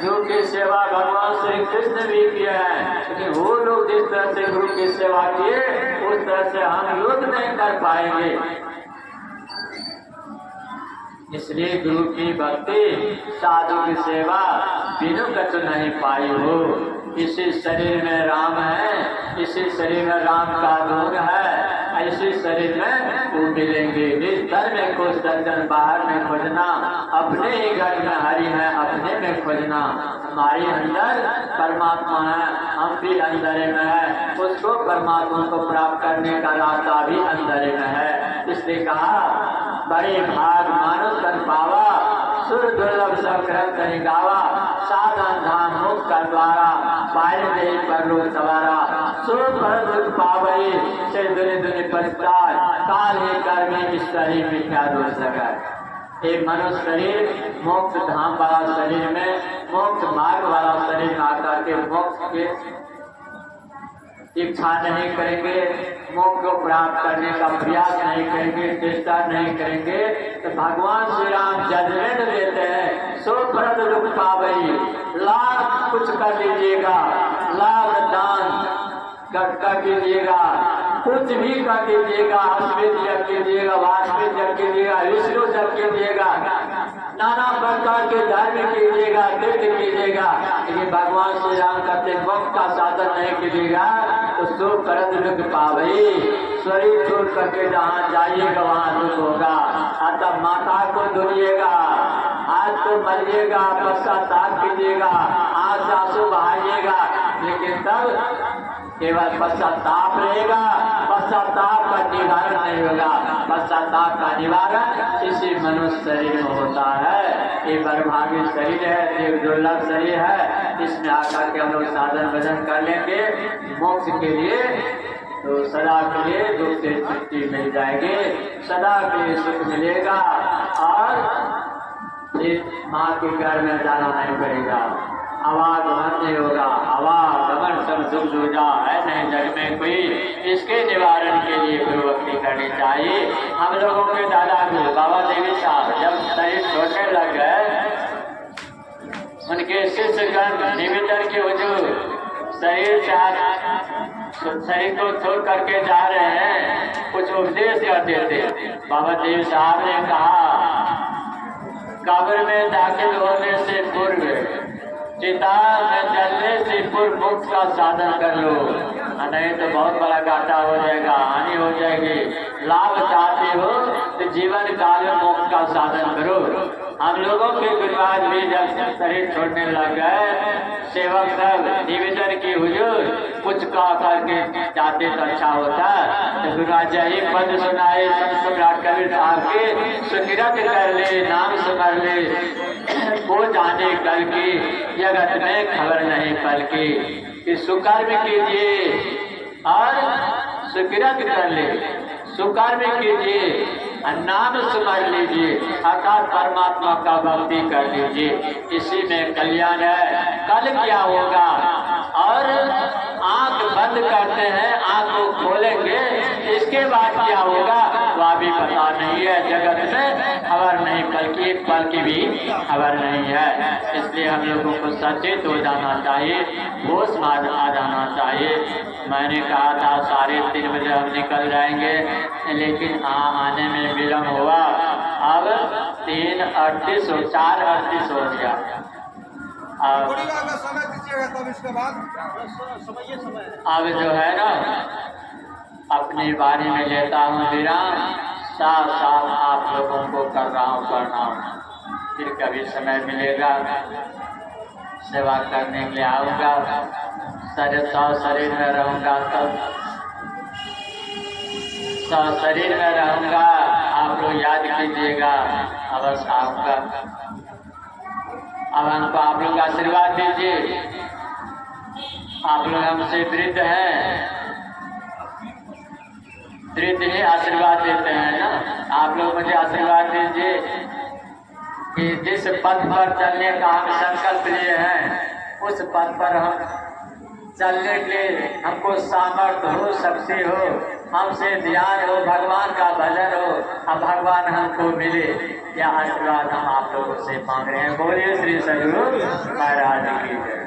गुरु की सेवा भगवान श्री कृष्ण भी किए हैं, लेकिन वो लोग जिस तरह से गुरु की सेवा किए उस तरह से हम लोग नहीं कर पाएंगे। इसलिए गुरु की भक्ति साधु की सेवा बिनु कछु नहीं पाई हो। इसी शरीर में राम है, इसी शरीर में राम का गुण है, ऐसे शरीर में वो मिलेंगे। भीतर में कुछ दर्शन, बाहर में खोजना, अपने ही घर में हरि है, अपने में खोजना। हमारे अंदर परमात्मा है, हम भी अंदर में है, उसको परमात्मा को प्राप्त करने का रास्ता भी अंदर में है। इसलिए कहा बड़े भाग मानुष कर पावा, सुर दुर्लभ सब ग्रंथ नहीं गावा, साधन धाम मुक्त कर द्वारा, पाए दे पर लोग सवारा, सुर पर दुख पावई से दुनि दुनि पछताए, काल ही कर्मी इस शरीर में क्या दोष लगा। एक मनुष्य शरीर मोक्ष धाम वाला शरीर में, मोक्ष मार्ग वाला शरीर में आकर के मोक्ष के इच्छा नहीं करेंगे, मोक्ष को प्राप्त करने का प्रयास नहीं करेंगे, चेष्टा नहीं करेंगे, तो भगवान श्री राम जजमेंट देते हैं, सो परद दुख पावई, लाभ कुछ कर दीजिएगा, लाभ दान कर दीजिएगा, कुछ भी कर दीजिएगा, अश्वित जग कीजिएगा, वाष्पित जग कीजिएगा, विष्णु जग कीजिएगा, नाना प्रकार के धर्म कीजिएगा, तीर्थ कीजिएगा, लेकिन भगवान श्री राम करते वक्त का साधन नहीं कीजिएगा तो सो करद दुख पावई, शरीर छोड़ करके जहाँ जाइएगा वहाँ दुख होगा। अतः माता को धुलिएगा, हाथ को मलिएगा, पश्चाताप कीजिएगा, आंख से आंसू बहाइएगा, लेकिन तब केवल पश्चाताप रहेगा, पश्चाताप का निवारण नहीं होगा। पश्चाताप का निवारण इसी मनुष्य शरीर में होता है। ये बर्भागी शरीर है, एक दुर्लभ शरीर है, इसमें आकर के हम लोग साधन भजन कर लेंगे मोक्ष के लिए, तो सदा के लिए दुख से छुट्टी मिल जाएगी, सदा के लिए सुख मिलेगा और माँ के घर में जाना नहीं पड़ेगा, आवागमन नहीं होगा, आवागमन सब सुख सुविधा है नहीं जग में कोई। इसके निवारण के लिए गुरु भक्ति करनी चाहिए। हम लोगों के दादा गुरु बाबा देवी साहब जब शरीर छोड़ने लग गए, उनके शिष्यगण निवेदन के हुजूर शरीर को छोड़ करके जा रहे हैं, कुछ उपदेश करते थे। बाबा देवी साहब ने कहा कब्र में दाखिल होने से पूर्व चिता में जलने से पूर्व मोक्ष का साधन कर लो, नहीं तो बहुत बड़ा घाटा हो जाएगा, हानि हो जाएगी। लाभ चाहते हो तो जीवन काल में मोक्ष का साधन करो। हम लोगों के गुरुवाज भी जब शरीर छोड़ने लग गए, सेवक सब निवेदन की हुजूर कुछ कहा करके जाते तो अच्छा होता। तो गुरुराज यही पद सुनाए संत सम्राट कबीर साहब के, सुकिरत कर ले नाम सुमर ले, वो जाने कल की जगत में खबर नहीं पल की, कि सुकर्म कीजिए और सुकिरत कर ले, सुकर्म कीजिए नाम सुमर लीजिए, अर्थात परमात्मा का भक्ति कर लीजिए, इसी में कल्याण है। कल क्या होगा और आंख बंद करते हैं, आंख को खोलेंगे, इसके बाद क्या होगा वह भी पता नहीं है। जगत में खबर नहीं, पल की एक पल की भी खबर नहीं है। इसलिए हम लोगों को सचेत हो जाना चाहिए, होश में आ जाना चाहिए। मैंने कहा था 3:30 बजे हम निकल जाएंगे, लेकिन आने में विलम्ब हुआ। अब 3:38 4:38 हो गया। अब जो है ना अपनी बारी में लेता हूँ विराम, साथ साथ आप लोगों को कर रहा हूँ प्रणाम। फिर कभी समय मिलेगा सेवा करने के लिए आऊँगा, शरीर में रहूँगा, तब शरीर में रहूँगा, आप लोग याद कीजिएगा, अवश्य आऊँगा। अब हमको आप लोग आशीर्वाद दीजिए, आप लोग हमसे वृद्ध हैं, वृद्ध ही आशीर्वाद देते हैं ना। आप लोग मुझे आशीर्वाद दीजिए कि जिस पथ पर चलने का हम संकल्प लिए हैं, उस पथ पर हम चलने के लिए हमको सामर्थ्य हो, शक्ति हो, हमसे ध्यान हो, भगवान का भजन हो, अब भगवान हमको मिले, यह आशीर्वाद हम आप लोगों से मांग रहे हैं। बोलिए श्री सद्गुरु महाराज की जय।